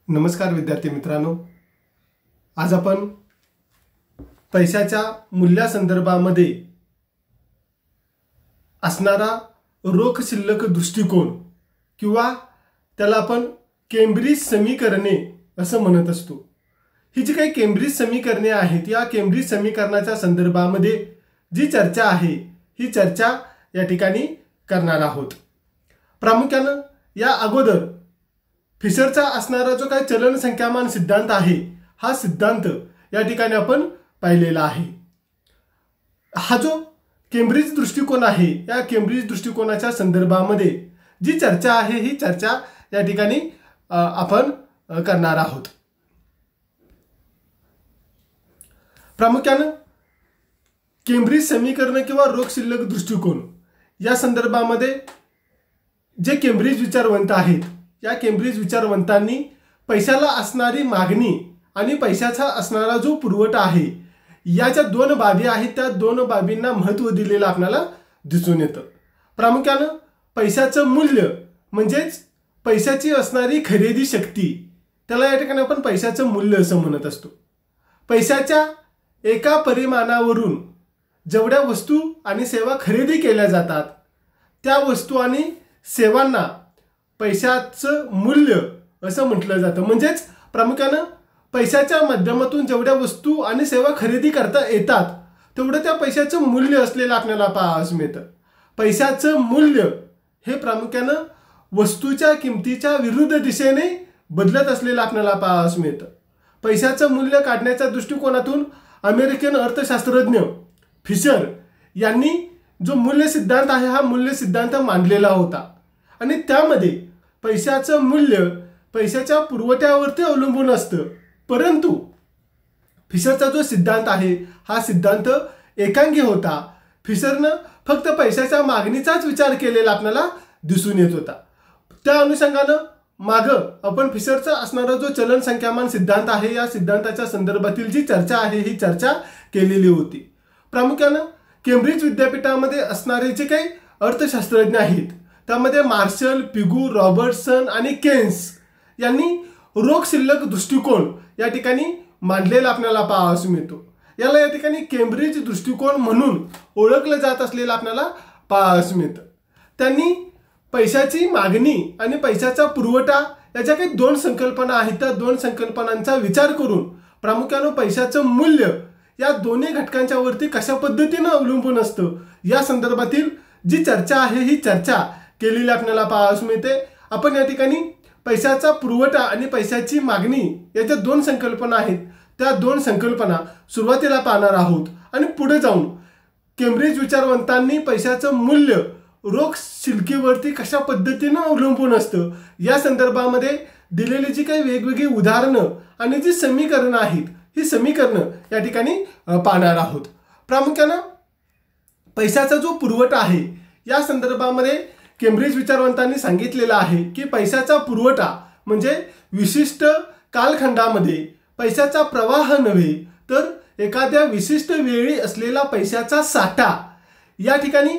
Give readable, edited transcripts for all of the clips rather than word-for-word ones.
नमस्कार विद्यार्थी मित्रांनो, आज आपण पैशाच्या मूल्यासंदर्भामध्ये असणारा रोख शिल्लक दृष्टिकोन किंवा त्याला आपण केम्ब्रिज समीकरणे असं म्हणत असतो। ही जी काही केम्ब्रिज समीकरणे आहेत, या केम्ब्रिज समीकरणाच्या संदर्भामध्ये जी चर्चा आहे ही चर्चा या ठिकाणी करणार आहोत। प्रामुख्याने या अगोदर फिशरचा असणारा जो काही चलन संख्यामान सिद्धांत आहे, हा सिद्धांत या ठिकाणी आपण पाहिलेला आहे। हा जो केम्ब्रिज दृष्टिकोन आहे, या केम्ब्रिज दृष्टिकोनाच्या संदर्भामध्ये जी चर्चा आहे ही चर्चा या ठिकाणी आपण करणार आहोत। प्रामुख्याने केम्ब्रिज समीकरण किंवा रोख शिल्लक दृष्टिकोन या संदर्भामध्ये जे केम्ब्रिज विचारवंत आहेत, या केम्ब्रिज विचारवंतांनी पैशाला असणारी मागणी आणि पैशाचा असणारा जो पुरवठा आहे, या ज्या दोन बाबी आहेत त्या दोन बाबींना महत्त्व दिलेलं आपल्याला दिसून येतं। प्रामुख्याने पैशाचं मूल्य म्हणजेच पैशाची असणारी खरेदी शक्ती, त्याला या ठिकाणी आपण पैशाचं मूल्य असं म्हणत असतो। पैशाच्या एका परिमाणावरून जेवढ्या वस्तू आणि सेवा खरेदी केल्या जातात, त्या वस्तू आणि सेवांना पैशाचं मूल्य असं म्हटलं जातं। म्हणजेच प्रामुख्याने पैशाच्या माध्यमातून जेवढ्या वस्तू आणि सेवा खरेदी करता येतात, तेवढं त्या पैशाचं मूल्य असलेलं आपल्याला पाहावयास मिळतं। पैशाचं मूल्य हे प्रामुख्याने वस्तूच्या किमतीच्या विरुद्ध दिशेने बदलत असलेलं आपल्याला पाहावयास मिळतं। पैशाचं मूल्य काढण्याच्या दृष्टिकोनातून अमेरिकन अर्थशास्त्रज्ञ फिशर यांनी जो मूल्य सिद्धांत आहे, हा मूल्य सिद्धांत मांडलेला होता आणि त्यामध्ये पैशाचं मूल्य पैशाच्या पुरवठ्यावरती अवलंबून असतं। परंतु फिशरचा जो सिद्धांत आहे, हा सिद्धांत एकांगी होता। फिशरनं फक्त पैशाच्या मागणीचाच विचार केलेला आपल्याला दिसून येत होता। त्या अनुषंगानं मागं आपण फिशरचा असणारा जो चलन संख्यामान सिद्धांत आहे, या सिद्धांताच्या संदर्भातील जी चर्चा आहे ही चर्चा केलेली होती। प्रामुख्याने केम्ब्रिज विद्यापीठामध्ये असणारे जे काही अर्थशास्त्रज्ञ आहेत, त्यामध्ये मार्शल, पिगू, रॉबर्टसन आणि केन्स यांनी रोख शिल्लक दृष्टिकोन या ठिकाणी मांडलेला आपल्याला पाहावयास मिळतो। याला या ठिकाणी केम्ब्रिज दृष्टिकोन म्हणून ओळखलं जात असलेलं आपल्याला पाहावयास मिळतं। त्यांनी पैशाची मागणी आणि पैशाचा पुरवठा या ज्या काही दोन संकल्पना आहेत, त्या दोन संकल्पनांचा विचार करून प्रामुख्याने पैशाचं मूल्य या दोन्ही घटकांच्या वरती कशा पद्धतीने अवलंबून असतं, या संदर्भातील जी चर्चा आहे ही चर्चा केलेली आपल्याला पाहावयास मिळते। आपण या ठिकाणी पैशाचा पुरवठा आणि पैशाची मागणी या ज्या दोन संकल्पना आहेत, त्या दोन संकल्पना सुरुवातीला पाहणार आहोत आणि पुढे जाऊन केम्ब्रिज विचारवंतांनी पैशाचं मूल्य रोख शिल्लकीवरती कशा पद्धतीने अवलंबून असतं, या संदर्भामध्ये दिलेली जी काही वेगवेगळी उदाहरणं आणि जी समीकरणं आहेत, ही समीकरणं या ठिकाणी पाहणार आहोत। प्रामुख्याने पैशाचा जो पुरवठा आहे, या संदर्भामध्ये केम्ब्रिज विचारवंतांनी सांगितलेलं आहे की पैशाचा पुरवठा म्हणजे विशिष्ट कालखंडामध्ये पैशाचा प्रवाह नव्हे, तर एखाद्या विशिष्ट वेळी असलेला पैशाचा साठा। या ठिकाणी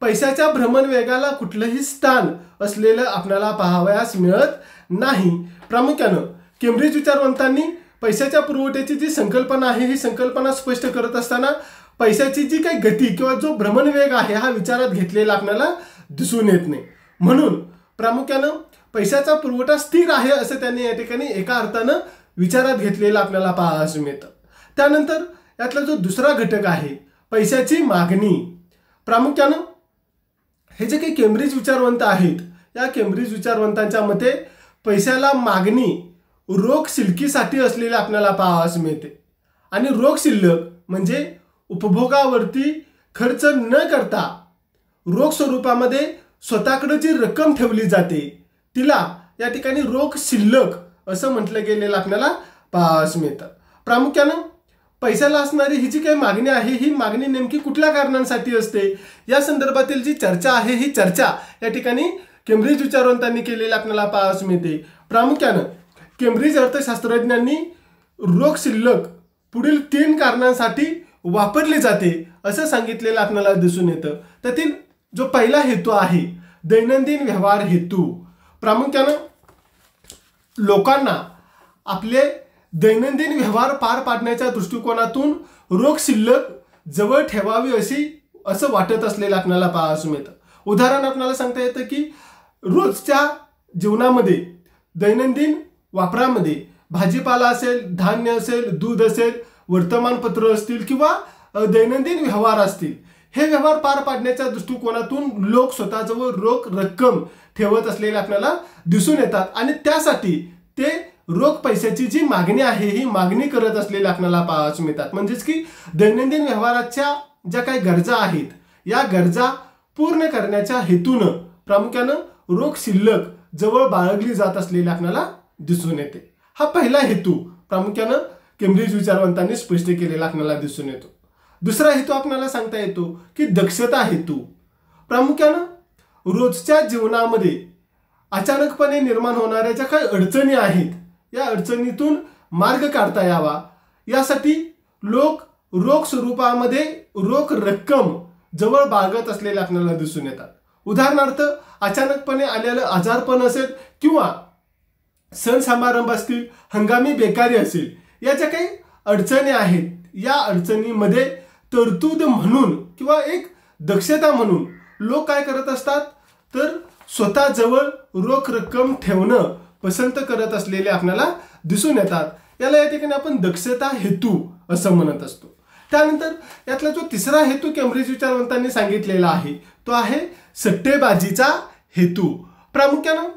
पैशाच्या भ्रमणवेगाला कुठलंही स्थान असलेलं आपल्याला पाहावयास मिळत नाही। प्रामुख्याने केम्ब्रिज विचारवंतांनी पैशाच्या पुरवठ्याची जी संकल्पना आहे, ही संकल्पना स्पष्ट करत असताना पैशाची जी काही गती किंवा जो भ्रमणवेग आहे, हा विचारात घेतलेला आपल्याला दिसून येत नाही। म्हणून प्रामुख्याने पैशाचा पुरवठा स्थिर आहे असं त्यांनी या ठिकाणी एका अर्थानं विचारात घेतलेला आपल्याला पाहावयास मिळतं। त्यानंतर यातला जो दुसरा घटक आहे, पैशाची मागणी। प्रामुख्याने हे जे काही केम्ब्रिज विचारवंत आहेत, या केम्ब्रिज विचारवंतांच्या मते पैशाला मागणी रोख शिल्लकीसाठी असलेली आपल्याला पाहावयास मिळते आणि रोख शिल्लक म्हणजे उपभोगावरती खर्च न करता रोख स्वरूपामध्ये स्वतःकडे जी रक्कम ठेवली जाते, तिला या ठिकाणी रोख शिल्लक असं म्हटलं गेलेलं आपल्याला पाहावयास मिळतं। प्रामुख्याने पैशाला असणारी ही जी काही मागणी आहे, ही मागणी नेमकी कुठल्या कारणांसाठी असते, या संदर्भातील जी चर्चा आहे, ही चर्चा या ठिकाणी केम्ब्रिज विचारवंतांनी केलेली आपल्याला पाहावयास मिळते। प्रामुख्याने केम्ब्रिज अर्थशास्त्रज्ञांनी रोख शिल्लक पुढील 3 कारणांसाठी वापरली जाते असं सांगितलेलं आपल्याला दिसून येतं। त्यातील जो पहिला हेतू आहे दैनंदिन व्यवहार हेतू, प्रामुख्याने लोकांना आपले दैनंदिन व्यवहार पार पाडण्याच्या दृष्टिकोनातून रोख शिल्लक जवळ ठेवावी असं वाटत असलेलं आपल्याला पाहायला मिळतं. उदाहरण आपल्याला सांगता येतं की रोजच्या जीवनामध्ये दैनंदिन वापरामध्ये भाजीपाला असेल, धान्य असेल, दूध असेल, वर्तमानपत्र असतील किंवा दैनंदिन व्यवहार असतील, हे व्यवहार पार पाडण्याच्या दृष्टिकोनातून लोक स्वतःजवळ रोख रक्कम ठेवत असलेले आपल्याला दिसून येतात आणि त्यासाठी ते रोख पैशाची जी मागणी आहे ही मागणी करत असलेले आपल्याला पाहायला मिळतात. म्हणजेच की दैनंदिन व्यवहाराच्या ज्या काही गरजा आहेत या गरजा पूर्ण करण्याच्या हेतूनं प्रामुख्यानं रोख शिल्लक जवळ बाळगली जात असलेली आपल्याला दिसून येते. हा पहिला हेतू प्रामुख्यानं केम्ब्रिज विचारवंतांनी स्पष्ट केलेला आपल्याला दिसून येतो. दुसरा हेतू आपल्याला सांगता येतो की दक्षता हेतू. प्रामुख्यानं रोजच्या जीवनामध्ये अचानकपणे निर्माण होणाऱ्या ज्या काही अडचणी आहेत या अडचणीतून मार्ग काढता यावा यासाठी लोक रोख स्वरूपामध्ये रोख रक्कम जवळ बाळगत असलेले आपल्याला दिसून येतात. उदाहरणार्थ अचानकपणे आलेलं आजारपण असेल किंवा सण समारंभ असतील, हंगामी बेकारी असेल, या ज्या काही अडचणी आहेत या अडचणीमध्ये तरतूद म्हणून किंवा एक दक्षता म्हणून लोक काय करत असतात तर स्वतःजवळ रोख रक्कम ठेवणं पसंत करत असलेले आपल्याला दिसून येतात. याला या ठिकाणी आपण दक्षता हेतू असं म्हणत असतो. त्यानंतर यातला जो तिसरा हेतू केम्ब्रिज विचारवंतांनी सांगितलेला आहे तो आहे सट्टेबाजीचा हेतू. प्रामुख्यानं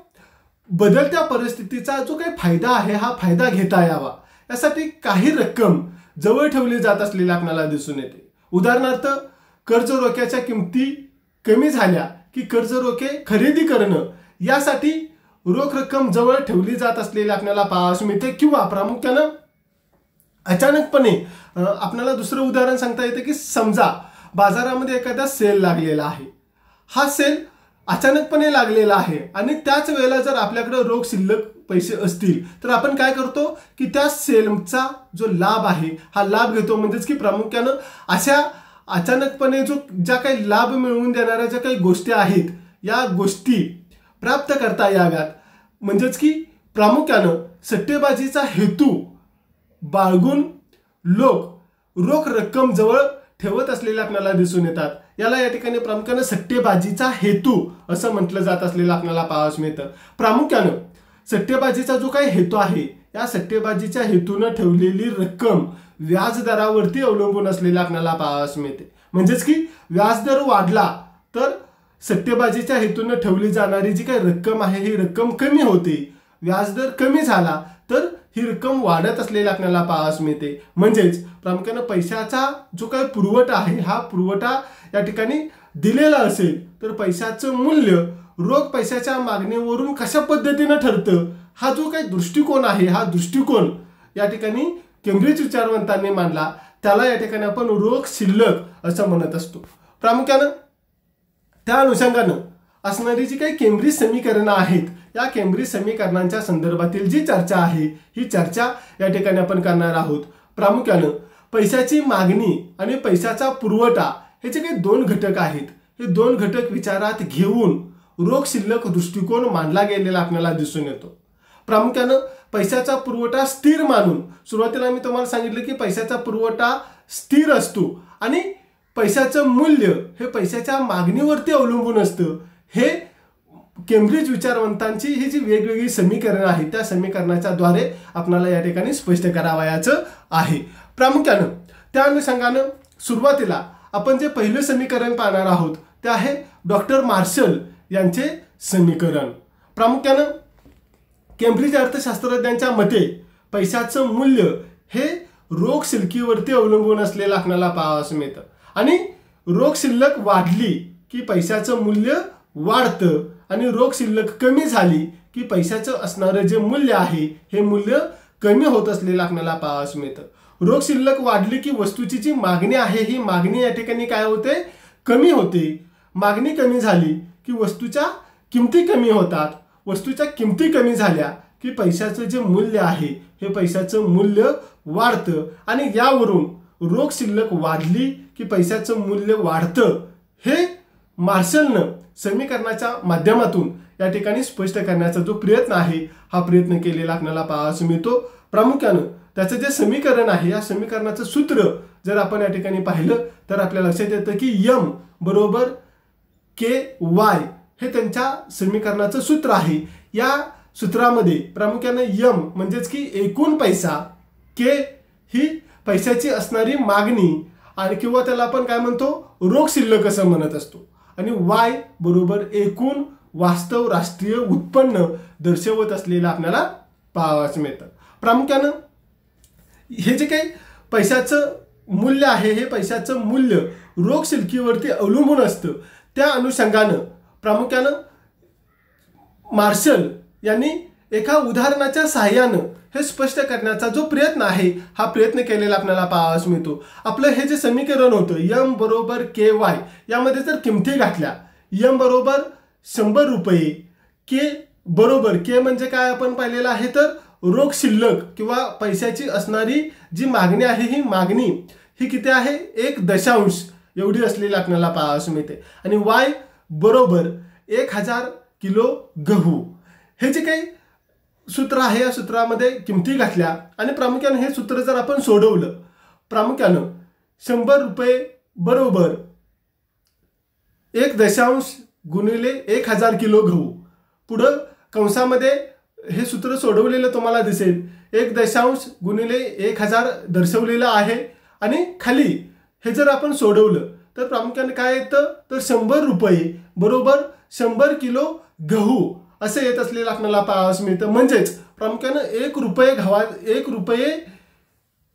बदलत्या परिस्थितीचा जो काही फायदा आहे हा फायदा घेता यावा यासाठी काही रक्कम जवळ ठेवली जात असलेली आपल्याला दिसून येते. उदाहरणार्थ कर्ज रोख्याच्या किमती कमी झाल्या की कर्ज रोखे खरेदी करणं यासाठी रोख रक्कम जवळ ठेवली जात असलेली आपल्याला पाहायला मिळते. किंवा प्रामुख्यानं अचानकपणे आपल्याला दुसरं उदाहरण सांगता येतं की समजा बाजारामध्ये एखादा सेल लागलेला आहे, हा सेल अचानकपणे लागलेला आहे आणि त्याच वेळेला जर आपल्याकडे रोख शिल्लक पैसे असतील तर आपण काय करतो की त्या सेलचा जो लाभ आहे हा लाभ घेतो. म्हणजेच की प्रामुख्यानं अशा अचानकपणे ज्या काही लाभ मिळवून देणाऱ्या ज्या काही गोष्टी आहेत या गोष्टी प्राप्त करता याव्यात. म्हणजेच की प्रामुख्यानं सट्टेबाजीचा हेतू बाळगून लोक रोख रक्कम जवळ ठेवत असलेले आपल्याला दिसून येतात. याला या ठिकाणी प्रामुख्यानं सट्टेबाजीचा हेतू असं म्हटलं जात असलेलं आपल्याला पाहायला मिळतं. प्रामुख्यानं सट्टेबाजीचा जो काही हेतू आहे या सट्टेबाजीच्या हेतूनं ठेवलेली रक्कम व्याजदरावरती अवलंबून असलेला आपल्याला पाहायला मिळते. म्हणजेच की व्याजदर वाढला तर सट्टेबाजीच्या हेतूनं ठेवली जाणारी जी काही रक्कम आहे ही रक्कम कमी होते, व्याजदर कमी झाला तर ही रक्कम वाढत असलेली आपल्याला पाहायला मिळते. म्हणजेच प्रामुख्यानं पैशाचा जो काही पुरवठा आहे हा पुरवठा या ठिकाणी दिलेला असेल तर पैशाचं मूल्य रोख पैशाच्या मागणीवरून कशा पद्धतीनं ठरतं हा जो काही दृष्टिकोन आहे हा दृष्टिकोन या ठिकाणी केम्ब्रिज विचारवंतांनी मांडला. त्याला या ठिकाणी आपण रोख शिल्लक असं म्हणत असतो. प्रामुख्यानं त्या अनुषंगानं असणारी जी काही केम्ब्रिज समीकरणं आहेत या केम्ब्रिज समीकरणांच्या संदर्भातील जी चर्चा आहे ही चर्चा या ठिकाणी आपण करणार आहोत. प्रामुख्यानं पैशाची मागणी आणि पैशाचा पुरवठा हे जे काही दोन घटक आहेत हे दोन घटक विचारात घेऊन रोख शिल्लक दृष्टिकोन मांडला गेलेला आपल्याला दिसून येतो. प्रामुख्यानं पैशाचा पुरवठा स्थिर मानून सुरुवातीला मी तुम्हाला सांगितलं की पैशाचा पुरवठा स्थिर असतो आणि पैशाचं मूल्य हे पैशाच्या मागणीवरती अवलंबून असतं. हे केम्ब्रिज विचारवंतांची ही जी वेगवेगळी समीकरणं आहेत त्या समीकरणाच्या द्वारे आपल्याला या ठिकाणी स्पष्ट करावयाचं आहे. प्रामुख्यानं त्या अनुषंगानं सुरुवातीला आपण जे पहिलं समीकरण पाहणार आहोत ते आहे डॉक्टर मार्शल यांचे समीकरण. प्रामुख्यानं केम्ब्रिज अर्थशास्त्रज्ञांच्या मते पैशाचं मूल्य हे रोख शिल्लकीवरती अवलंबून असलेलं आपल्याला पाहायला मिळतं आणि रोख शिल्लक वाढली की पैशाचं मूल्य वाढतं आणि रोख शिल्लक कमी झाली की पैशाचं असणारं जे मूल्य आहे हे मूल्य कमी होत असलेलं आपल्याला पाहायला मिळतं. रोख शिल्लक वाढली की वस्तूची जी मागणी आहे ही मागणी या ठिकाणी काय होते कमी होते. मागणी कमी झाली की वस्तूच्या किमती कमी होतात. वस्तूच्या किमती कमी झाल्या की पैशाचं जे मूल्य आहे हे पैशाचं मूल्य वाढतं आणि यावरून रोख शिल्लक वाढली की पैशाचं मूल्य वाढतं. हे मार्शलनं समीकरणाच्या माध्यमातून या ठिकाणी स्पष्ट करण्याचा जो प्रयत्न आहे हा प्रयत्न केलेला आपल्याला पाहायला मिळतो. प्रामुख्यानं त्याचं जे समीकरण आहे या समीकरणाचं सूत्र जर आपण या ठिकाणी पाहिलं तर आपल्या लक्षात येतं की यम बरोबर के वाय हे त्यांच्या समीकरणाचं सूत्र आहे। या सूत्रामध्ये प्रामुख्यानं यम म्हणजेच की एकूण पैसा, के ही पैशाची असणारी मागणी आणि किंवा त्याला आपण काय म्हणतो रोख शिल्लक असं म्हणत असतो, आणि वाय बरोबर एकूण वास्तव राष्ट्रीय उत्पन्न दर्शवत असलेलं आपल्याला पाहावयास मिळतं। प्रामुख्यानं हे जे काही पैशाचं मूल्य आहे हे पैशाचं मूल्य रोख शिल्लकीवरती अवलंबून असतं। त्या अनुषंगानं प्रामुख्यानं मार्शल यांनी एका उदाहरणाच्या सहाय्यानं हे स्पष्ट करण्याचा जो प्रयत्न आहे हा प्रयत्न केलेला आपल्याला पाहावयास मिळतो। आपलं हे जे समीकरण होतं यम बरोबर के वाय, यामध्ये जर किमती घातल्या यम बरोबर 100 रुपये, के बरोबर के म्हणजे काय आपण पाहिलेलं आहे तर रोख शिल्लक किंवा पैशाची असणारी जी मागणी आहे ही मागणी ही किती आहे 1 एवढी असलेली आपल्याला पाहावयास मिळते, आणि वाय बरोबर 1000 किलो गहू। हे जे काही सूत्र आहे या सूत्रामध्ये किमती घातल्या आणि प्रामुख्यानं हे सूत्र जर आपण सोडवलं प्रामुख्यानं 100 रुपये बरोबर 1 गुणिले 1000 किलो गहू, पुढं कंसामध्ये हे सूत्र सोडवलेलं तुम्हाला दिसेल 1 गुणिले 1000 दर्शवलेलं आहे, आणि खाली हे जर आपण सोडवलं तर प्रामुख्याने काय येतं तर 100 रुपये बरोबर 100 किलो गहू असं येत असलेलं आपल्याला पाहावयास मिळतं। म्हणजेच प्रामुख्यानं 1 रुपये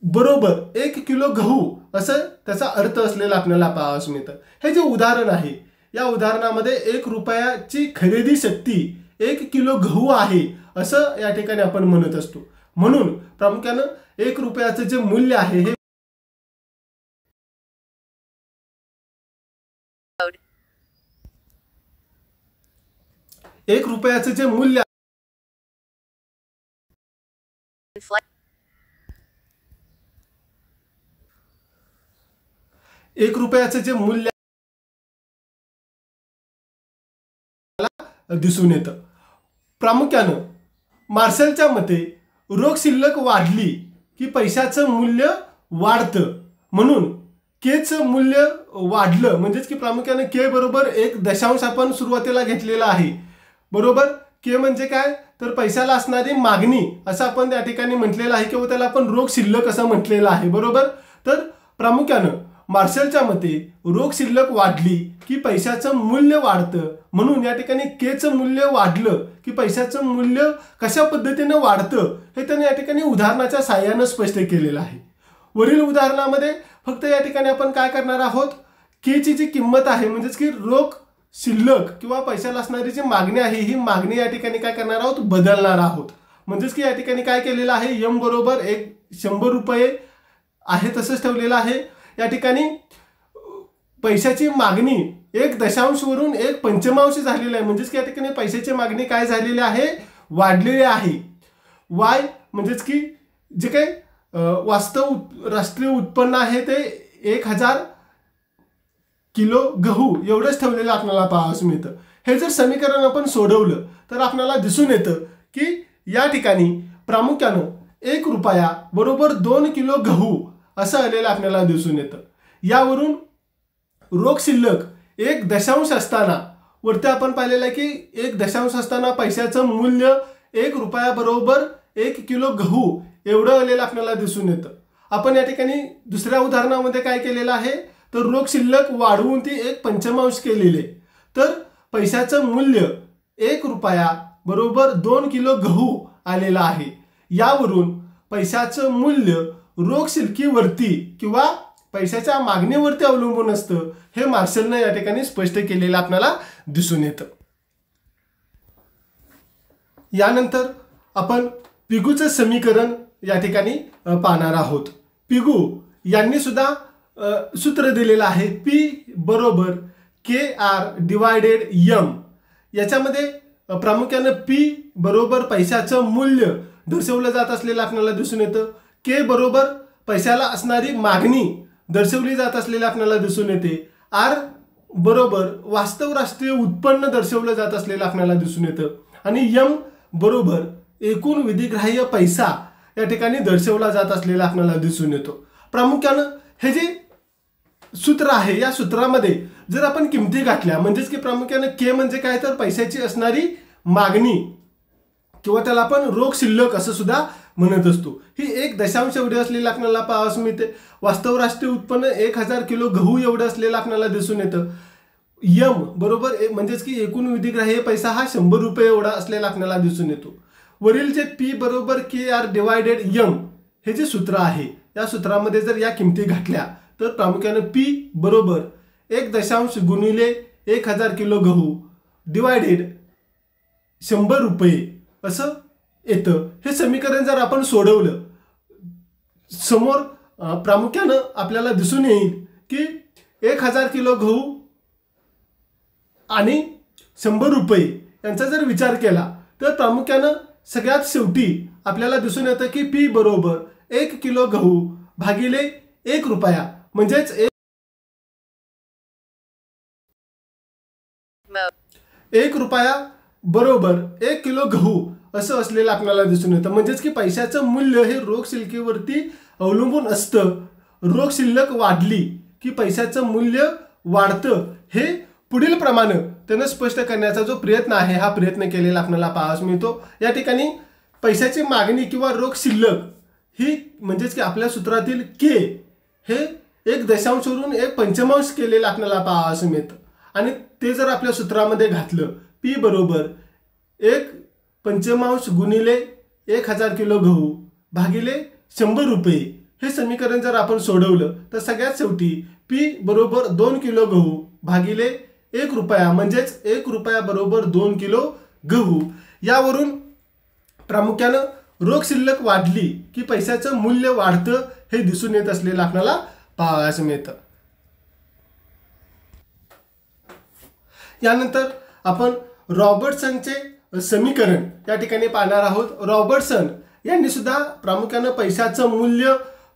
बरोबर 1 किलो गहू असं त्याचा अर्थ असलेला आपल्याला पाहावयास मिळतं। हे जे उदाहरण आहे या उदाहरणामध्ये 1 रुपयाची खरेदी शक्ती 1 किलो गहू आहे असं या ठिकाणी आपण म्हणत असतो। म्हणून प्रामुख्यानं 1 रुपयाचं जे मूल्य आहे हे 1 रुपयाचं जे मूल्य 1 रुपयाचं जे मूल्य दिसून येतं। प्रामुख्यानं मार्शलच्या मते रोख शिल्लक वाढली की पैशाचं मूल्य वाढतं, म्हणून केचं मूल्य वाढलं म्हणजेच की प्रामुख्यानं के बरोबर 1 आपण सुरुवातीला घेतलेला आहे बरोबर। के म्हणजे काय तर पैशाला असणारी मागणी असं आपण त्या ठिकाणी म्हटलेलं आहे किंवा त्याला आपण रोख शिल्लक असं म्हटलेलं आहे बरोबर। तर प्रामुख्यानं मार्शलच्या मते रोख शिल्लक वाढली की पैशाचं मूल्य वाढतं, म्हणून या ठिकाणी केचं मूल्य वाढलं की पैशाचं मूल्य कशा पद्धतीने वाढतं हे त्याने या ठिकाणी उदाहरणाच्या साहाय्यानं स्पष्ट केलेलं आहे। वरील उदाहरणामध्ये फक्त या ठिकाणी आपण काय करणार आहोत केची जी किंमत आहे म्हणजेच की रोख शिल्लक किंवा पैशाला असणारी जी मागणी आहे ही मागणी या ठिकाणी काय करणार आहोत बदलणार आहोत। म्हणजेच की या ठिकाणी काय केलेलं आहे यम बरोबर 100 रुपये आहे तसंच ठेवलेलं आहे। या ठिकाणी पैशाची मागणी 1 वरून 1 झालेली आहे, म्हणजेच की या ठिकाणी पैशाची मागणी काय झालेली आहे वाढलेली आहे। वाय म्हणजेच की जे काही वास्तव राष्ट्रीय उत्पन्न आहे ते 1000 किलो गहू एवढंच ठेवलेलं आपल्याला पाहावयास मिळतं। हे जर समीकरण आपण सोडवलं तर आपल्याला दिसून येतं की या ठिकाणी प्रामुख्यानं 1 रुपया बरोबर 2 किलो गहू असं आलेलं आपल्याला दिसून येतं। यावरून रोख शिल्लक 1 असताना वरती आपण पाहिलेलं आहे की 1 असताना पैशाचं मूल्य 1 रुपया बरोबर 1 किलो गहू एवढं आलेलं आपल्याला दिसून येतं। आपण या ठिकाणी दुसऱ्या उदाहरणामध्ये काय केलेलं आहे तर रोख शिल्लक वाढवून ती 1 केलेली आहे, तर पैशाचं मूल्य 1 रुपया बरोबर 2 किलो गहू आलेलं आहे। यावरून पैशाचं मूल्य रोख शिल्लकीवरती किंवा पैशाच्या मागणीवरती अवलंबून असतं हे मार्शलने या ठिकाणी स्पष्ट केलेलं आपल्याला दिसून येतं। यानंतर आपण पिगूचं समीकरण या ठिकाणी पाहणार आहोत। पिगू यांनी सुद्धा सूत्र दिलेलं आहे पी बरोबर KR डिवायडेड यम। याच्यामध्ये प्रामुख्यानं पी बरोबर पैशाचं मूल्य दर्शवलं जात असलेलं आपल्याला दिसून येतं, के बरोबर पैशाला असणारी मागणी दर्शवली जात असलेली आपल्याला दिसून येते, आर बरोबर वास्तव राष्ट्रीय उत्पन्न दर्शवलं जात असलेलं आपल्याला दिसून येतं, आणि यम बरोबर एकूण विधिग्राह्य पैसा या ठिकाणी दर्शवला जात असलेला आपल्याला दिसून येतो। प्रामुख्यानं हे जे सूत्र आहे या सूत्रामध्ये जर आपण किमती घातल्या म्हणजेच की प्रामुख्याने के म्हणजे काय तर पैशाची असणारी मागणी किंवा त्याला आपण रोख शिल्लक असं सुद्धा म्हणत असतो। ही 1 दशांश एवढी असलेली आपल्याला पाहावयास मिळते। वास्तव राष्ट्रीय उत्पन्न 1000 किलो गहू एवढं असलेलं आपल्याला दिसून येतं। यम बरोबर म्हणजेच की एकूण विधिग्राह्य पैसा हा 100 रुपये एवढा असलेला आपल्याला दिसून येतो। वरील जे पी बरोबर के आर डिवायडेड यम हे जे सूत्र आहे या सूत्रामध्ये जर या किमती घातल्या तर प्रामुख्याने पी बरोबर 1 दशांश गुणिले 1000 किलो गहू डिवायडेड 100 रुपये असं येतं। हे समीकरण जर आपण सोडवलं समोर प्रामुख्याने आपल्याला दिसून येईल की 1000 किलो गहू आणि 100 रुपये यांचा जर विचार केला तर प्रामुख्याने सगळ्यात शेवटी आपल्याला दिसून येतं की पी बरोबर 1 किलो गहू भागिले 1 रुपया म्हणजेच 1 रुपया बरोबर 1 किलो गहू असं असलेलं आपल्याला दिसून येतं। म्हणजेच की पैशाचं मूल्य हे रोख शिल्लकीवरती अवलंबून असतं। रोख शिल्लक वाढली की पैशाचं मूल्य वाढतं हे पुढील प्रमाणे त्यानं स्पष्ट करण्याचा जो प्रयत्न आहे हा प्रयत्न केलेला आपल्याला पाहावयास मिळतो। या ठिकाणी पैशाची मागणी किंवा रोख शिल्लक ही म्हणजेच की आपल्या सूत्रातील के हे 1 दशांशवरून 1 पंचमांश केलेलं आपल्याला पाहावयास मिळतं आणि ते जर आपल्या सूत्रामध्ये घातलं पी बरोबर 1 पंचमांश गुणिले 1000 किलो गहू भागिले 100 रुपये हे समीकरण जर आपण सोडवलं तर सगळ्यात शेवटी पी बरोबर 2 किलो गहू भागिले 1 रुपया म्हणजेच 1 रुपया बरोबर 2 किलो गहू। यावरून प्रामुख्यानं रोख शिल्लक वाढली की पैशाचं मूल्य वाढतं हे दिसून येत असलेलं आपल्याला पाहावयास मिळतं। यानंतर आपण रॉबर्टसनचे समीकरण या ठिकाणी पाहणार आहोत। रॉबर्टसन यांनी सुद्धा प्रामुख्यानं पैशाचं मूल्य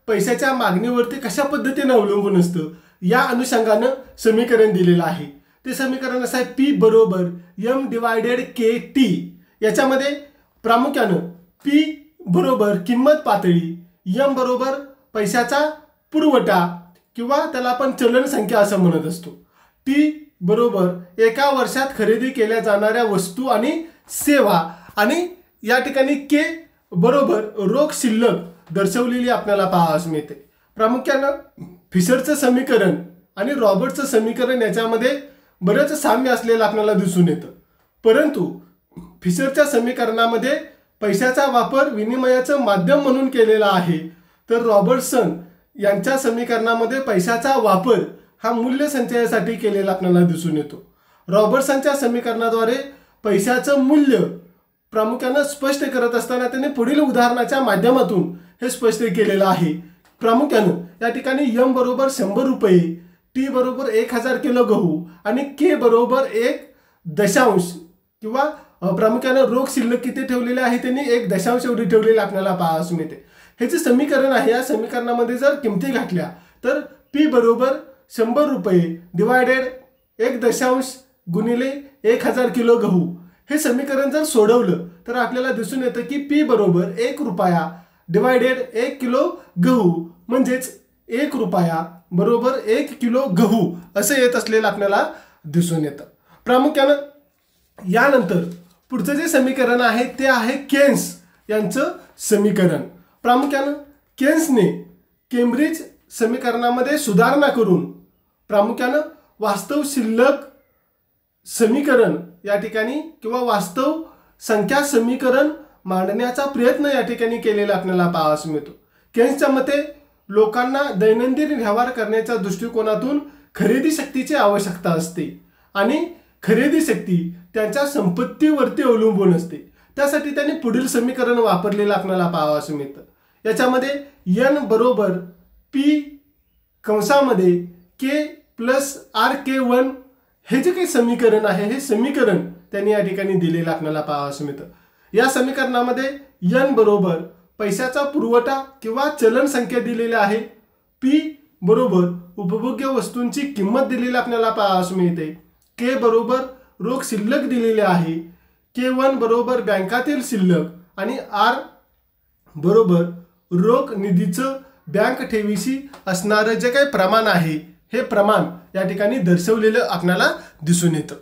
पैशाच्या मागणीवरती कशा पद्धतीने अवलंबून असतं या अनुषंगानं समीकरण दिलेलं आहे। ते समीकरण असं आहे पी बरोबर एम डिवायडेड के टी। याच्यामध्ये प्रामुख्यानं पी बरोबर किंमत पातळी, एम बरोबर पैशाचा पुरवठा किंवा त्याला आपण चलन संख्या असं म्हणत असतो, टी बरोबर एका वर्षात खरेदी केल्या जाणाऱ्या वस्तू आणि सेवा आणि या ठिकाणी के बरोबर रोख शिल्लक दर्शवलेली आपल्याला पाहावयास मिळते। प्रामुख्यानं फिशरचं समीकरण आणि रॉबर्टचं समीकरण याच्यामध्ये बरेच साम्य असलेलं आपल्याला दिसून येतं, परंतु फिशरच्या समीकरणामध्ये पैशाचा वापर विनिमयाचं माध्यम म्हणून केलेला आहे तर रॉबर्टसन यांच्या समीकरणामध्ये पैशाचा वापर हा मूल्य संचयासाठी केलेला आपल्याला दिसून येतो। रॉबर्टसनच्या समीकरणाद्वारे पैशाचं मूल्य प्रामुख्यानं स्पष्ट करत असताना त्याने पुढील उदाहरणाच्या माध्यमातून हे स्पष्ट केलेलं आहे। प्रामुख्यानं या ठिकाणी एम बरोबर 100 रुपये, टी बरोबर 1000 किलो गहू आणि के बरोबर 1 दशांश किंवा प्रामुख्यानं रोख शिल्लक किती ठेवलेले आहे त्यांनी 1 दशांश एवढी ठेवलेली आपल्याला पाहावयास मिळते। हे जे समीकरण आहे या समीकरणामध्ये जर किमती घातल्या तर पी बरोबर 100 रुपये डिवायडेड 1 दशांश गुणिले 1000 किलो गहू हे समीकरण जर सोडवलं तर आपल्याला दिसून येतं की पी बरोबर 1 रुपया डिवायडेड 1 किलो गहू म्हणजेच 1 रुपया बरोबर 1 किलो गहू असं येत असलेलं आपल्याला दिसून येतं। प्रामुख्यानं यानंतर पुढचं जे समीकरण आहे ते आहे केन्स यांचं समीकरण। प्रामुख्यानं केन्सने केम्ब्रिज समीकरणामध्ये सुधारणा करून प्रामुख्यानं वास्तव शिल्लक समीकरण या ठिकाणी किंवा वास्तव संख्या समीकरण मांडण्याचा प्रयत्न या ठिकाणी केलेला आपल्याला पाहावयास मिळतो। केन्सच्या मते लोकांना दैनंदिन व्यवहार करण्याच्या दृष्टिकोनातून खरेदी शक्तीची आवश्यकता असते आणि खरेदी शक्ती त्यांच्या संपत्तीवरती अवलंबून असते। त्यासाठी त्यांनी पुढील समीकरण वापरलेलं आपल्याला पाहावयास मिळतं। याच्यामध्ये एन बरोबर पी कंसामध्ये के प्लस आर के 1 हे जे काही समीकरण आहे हे समीकरण त्यांनी या ठिकाणी दिलेलं आपल्याला पाहावयास मिळतं। या समीकरणामध्ये एन बरोबर पैशाचा पुरवठा किंवा चलन संख्या दिलेली आहे, पी बरोबर उपभोग्य वस्तूंची किंमत दिलेली आपल्याला पाहावयास मिळते, के बरोबर रोख शिल्लक दिलेले आहे, के 1 बरोबर बँकातील शिल्लक आणि आर बरोबर रोख निधीचं बँक ठेवीशी असणारं जे काही प्रमाण आहे हे प्रमाण या ठिकाणी दर्शवलेलं आपल्याला दिसून येतं.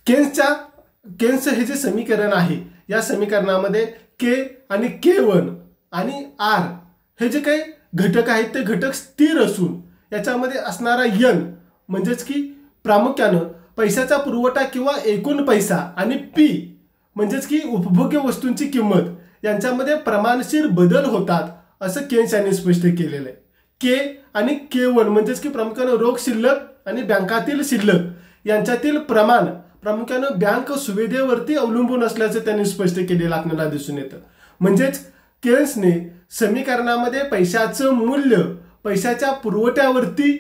केन्स हे जे समीकरण आहे या समीकरणामध्ये के आणि K1 आणि R हे जे काही घटक आहेत ते घटक स्थिर असून याच्यामध्ये असणारा N म्हणजेच की प्रामुख्यानं पैशाचा पुरवठा किंवा एकूण पैसा आणि P म्हणजेच की उपभोग्य वस्तूंची किंमत यांच्यामध्ये प्रमाणशीर बदल होतात असं केन्स यांनी स्पष्ट केलेलं आहे. के आणि K1 म्हणजेच की प्रामुख्यानं रोख शिल्लक आणि बँकातील शिल्लक यांच्यातील प्रमाण प्रामुख्यानं बँक सुविधेवरती अवलंबून असल्याचं त्यांनी स्पष्ट केलेलं आपल्याला दिसून येतं. म्हणजेच केन्सने समीकरणामध्ये पैशाचं मूल्य पैशाच्या पुरवठ्यावरती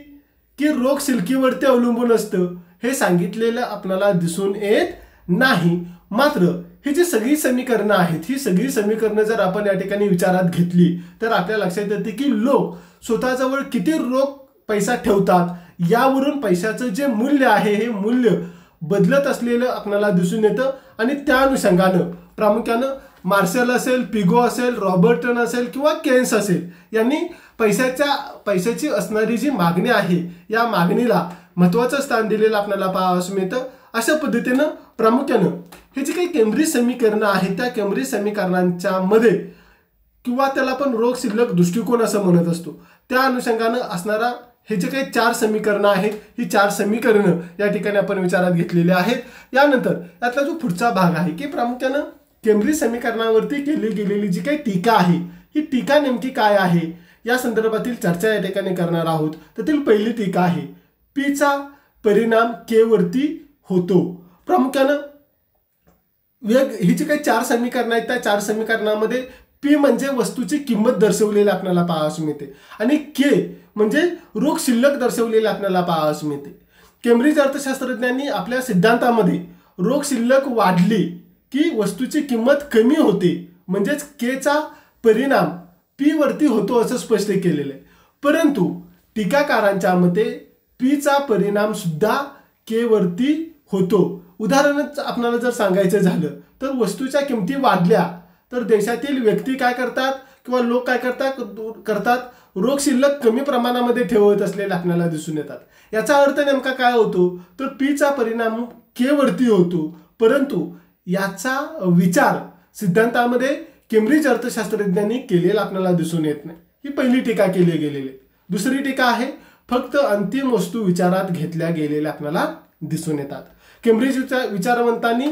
की रोख शिल्लकीवरती अवलंबून असतं हे सांगितलेलं आपल्याला दिसून येत नाही. मात्र ही जी सगळी समीकरणं आहेत ही सगळी समीकरणं जर आपण या ठिकाणी विचारात घेतली तर आपल्या लक्षात येते की लोक स्वतःजवळ किती रोख पैसा ठेवतात यावरून पैशाचं जे मूल्य आहे हे मूल्य बदलत असलेलं आपल्याला दिसून येतं. आणि त्या अनुषंगानं प्रामुख्यानं मार्शल असेल, पिगो असेल, रॉबर्टन असेल किंवा केन्स असेल यांनी पैशाची असणारी जी मागणी आहे या मागणीला महत्त्वाचं स्थान दिलेलं आपल्याला पाहावं मिळतं. अशा पद्धतीनं प्रामुख्यानं हे जे काही केम्ब्रिज समीकरणं आहेत त्या केम्ब्रिज समीकरणांच्या मध्ये किंवा त्याला आपण रोख शिल्लक दृष्टिकोन असं म्हणत असतो त्या अनुषंगानं असणारा हे जे काही 4 समीकरणं आहेत ही 4 समीकरणं या ठिकाणी आपण विचारात घेतलेली आहेत. यानंतर यातला जो पुढचा भाग आहे की प्रामुख्यानं केम्ब्रिज समीकरणावरती केली गेलेली जी काही टीका आहे ही टीका नेमकी काय आहे या संदर्भातील चर्चा या ठिकाणी करणार आहोत. त्यातील पहिली टीका आहे पीचा परिणाम के वरती होतो. प्रामुख्यानं ही जी काही 4 समीकरणं आहेत त्या 4 समीकरणामध्ये पी म्हणजे वस्तूची किंमत दर्शवलेली आपल्याला पाहावयास मिळते आणि के म्हणजे रोख शिल्लक दर्शवलेली आपल्याला पाहावयास मिळते. केम्ब्रिज अर्थशास्त्रज्ञांनी आपल्या सिद्धांतामध्ये रोख शिल्लक वाढली की वस्तूची किंमत कमी होते म्हणजेच केचा परिणाम पी वरती होतो असं स्पष्ट केलेलं आहे. परंतु टीकाकारांच्या मते पीचा परिणाम सुद्धा के वरती होतो. उदाहरणच आपल्याला जर सांगायचं झालं तर वस्तूच्या किमती वाढल्या तर देशातील व्यक्ती काय करतात किंवा लोक काय करतात रोख शिल्लक कमी प्रमाणामध्ये ठेवत असलेले आपल्याला दिसून येतात. याचा अर्थ नेमका काय होतो तर पीचा परिणाम के वरती होतो. परंतु याचा विचार सिद्धांतामध्ये केम्ब्रिज अर्थशास्त्रज्ञांनी केलेला आपल्याला दिसून येत नाही. ही पहिली टीका केली गेलेली. दुसरी टीका आहे फक्त अंतिम वस्तू विचारात घेतल्या गेलेल्या आपल्याला दिसून येतात. केम्ब्रिज विचारवंतांनी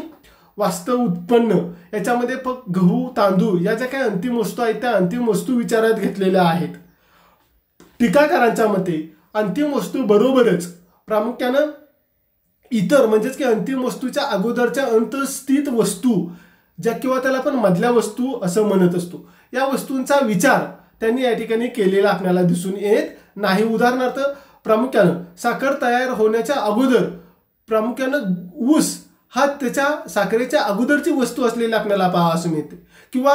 वास्तव उत्पन्न याच्यामध्ये फक्त गहू तांदूळ या ज्या काही अंतिम वस्तू आहेत त्या अंतिम वस्तू विचारात घेतलेल्या आहेत. टीकाकारांच्या मते अंतिम वस्तू बरोबरच प्रामुख्यानं इतर म्हणजेच की अंतिम वस्तूच्या अगोदरच्या अंतस्थित वस्तू ज्या किंवा त्याला आपण मधल्या वस्तू असं म्हणत असतो या वस्तूंचा विचार त्यांनी या ठिकाणी केलेला आपल्याला दिसून येत नाही. उदाहरणार्थ प्रामुख्यानं साखर तयार होण्याच्या अगोदर प्रामुख्यानं ऊस हा त्याच्या साखरेच्या अगोदरची वस्तू असलेली आपल्याला पाहावयास मिळते किंवा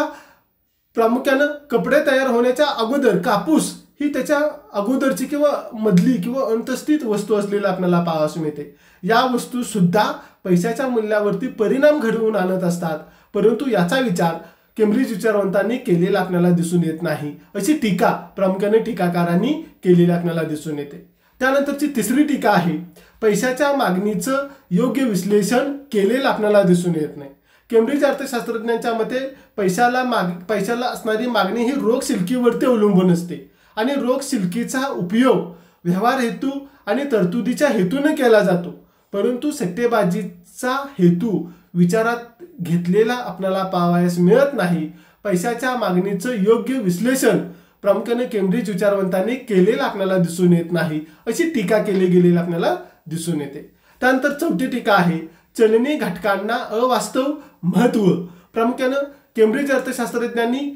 प्रामुख्यानं कपडे तयार होण्याच्या अगोदर कापूस ही त्याच्या अगोदरची किंवा मधली किंवा अंतस्थित वस्तू असलेली आपल्याला पाहावयास मिळते. या वस्तू सुद्धा पैशाच्या मूल्यावरती परिणाम घडवून आणत असतात. परंतु याचा विचार केम्ब्रिज विचारवंतांनी केलेला आपल्याला दिसून येत नाही अशी टीका प्रामुख्याने टीकाकारांनी केलेली आपल्याला दिसून येते. त्यानंतरची तिसरी टीका आहे पैशाच्या मागणीचं योग्य विश्लेषण केलेलं आपल्याला दिसून येत नाही. केम्ब्रिज अर्थशास्त्रज्ञांच्या मते पैशाला असणारी मागणी ही रोख शिल्लकीवरती अवलंबून असते आणि रोख शिल्लकीचा उपयोग व्यवहार हेतू आणि तरतुदीच्या हेतूने केला जातो. परंतु सट्टेबाजीचा हेतू विचारात घेतलेला आपल्याला पाहावयास मिळत नाही. पैशाच्या मागणीचं योग्य विश्लेषण प्रामुख्याने केम्ब्रिज विचारवंतांनी केलेलं आपल्याला दिसून येत नाही अशी टीका केली गेलेली आपल्याला दिसून येते. त्यानंतर चौथी टीका आहे चलनी घटकांना अवास्तव महत्व. प्रामुख्यानं केम्ब्रिज अर्थशास्त्रज्ञांनी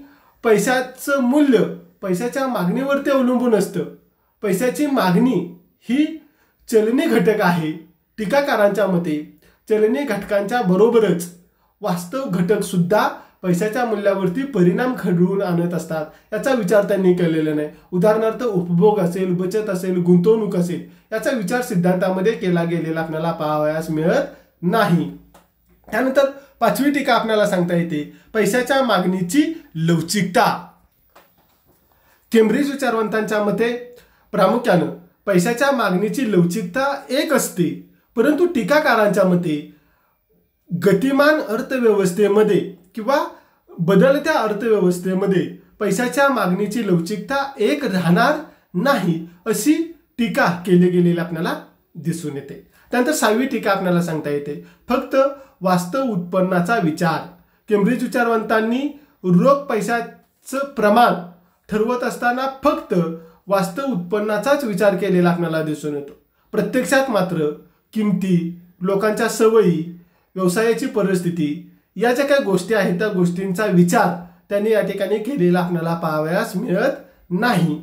पैशाचं मूल्य पैशाच्या मागणीवरती अवलंबून असतं. पैशाची मागणी ही चलनी घटक आहे. टीकाकारांच्या मते चलनी घटकांच्या बरोबरच वास्तव घटक सुद्धा पैशाच्या मूल्यावरती परिणाम घडवून आणत असतात. याचा विचार त्यांनी केलेला नाही. उदाहरणार्थ उपभोग असेल, बचत असेल, गुंतवणूक असेल याचा विचार सिद्धांतामध्ये केला गेलेला आपल्याला पाहावयास मिळत नाही. त्यानंतर 5वी टीका आपल्याला सांगता येते पैशाच्या मागणीची लवचिकता. केम्ब्रिज विचारवंतांच्या मते प्रामुख्यानं पैशाच्या मागणीची लवचिकता एक असते, परंतु टीकाकारांच्या मते गतिमान अर्थव्यवस्थेमध्ये किंवा बदलत्या अर्थव्यवस्थेमध्ये पैशाच्या मागणीची लवचिकता एक राहणार नाही अशी टीका केली गेलेली आपल्याला दिसून येते. त्यानंतर 6वी टीका आपल्याला सांगता येते फक्त वास्तव उत्पन्नाचा विचार. केम्ब्रिज विचारवंतांनी रोख पैशाचं प्रमाण ठरवत असताना फक्त वास्तव उत्पन्नाचाच विचार केलेला आपल्याला दिसून येतो. प्रत्यक्षात मात्र किमती, लोकांच्या सवयी, व्यवसायाची परिस्थिती या ज्या काही गोष्टी आहेत त्या गोष्टींचा विचार त्यांनी या ठिकाणी केलेला आपल्याला पाहावयास मिळत नाही.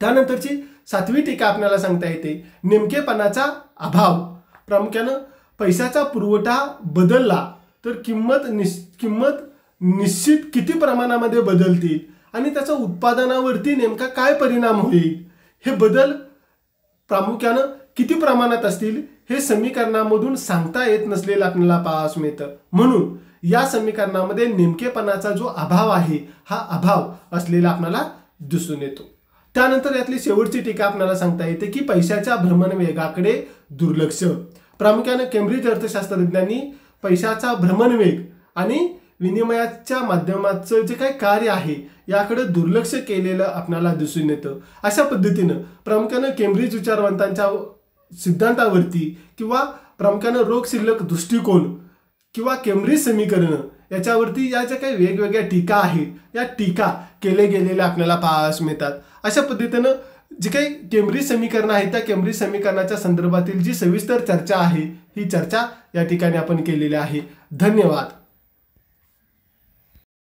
त्यानंतरची 7वी टीका आपल्याला सांगता येते नेमकेपणाचा अभाव. प्रामुख्यानं पैशाचा पुरवठा बदलला तर किंमत निश्चित किती प्रमाणामध्ये बदलतील आणि त्याचा उत्पादनावरती नेमका काय परिणाम होईल, हे बदल प्रामुख्यानं किती प्रमाणात असतील हे समीकरणामधून सांगता येत नसलेलं आपल्याला पाहावयास मिळतं. म्हणून या समीकरणामध्ये नेमकेपणाचा जो अभाव आहे हा अभाव असलेला आपल्याला दिसून येतो. त्यानंतर यातली शेवटची टीका आपल्याला सांगता येते की पैशाच्या भ्रमणवेगाकडे दुर्लक्ष. प्रामुख्याने केम्ब्रिज अर्थशास्त्रज्ञांनी पैशाचा भ्रमणवेग आणि विनिमयाच्या माध्यमाचं जे काही कार्य आहे याकडे दुर्लक्ष केलेलं आपल्याला दिसून येतं. अशा पद्धतीनं प्रामुख्यानं केम्ब्रिज विचारवंतांच्या सिद्धांतावरती किंवा प्रामुख्यानं रोख शिल्लक दृष्टिकोन किंवा केम्ब्रिज समीकरणं याच्यावरती या ज्या काही वेगवेगळ्या टीका आहेत या टीका केले गेलेल्या आपल्याला पाहावयास मिळतात. अशा पद्धतीनं जी काही केम्ब्रिज समीकरणं आहेत त्या केम्ब्रिज समीकरणाच्या संदर्भातील जी सविस्तर चर्चा आहे ही चर्चा या ठिकाणी आपण केलेली आहे. धन्यवाद.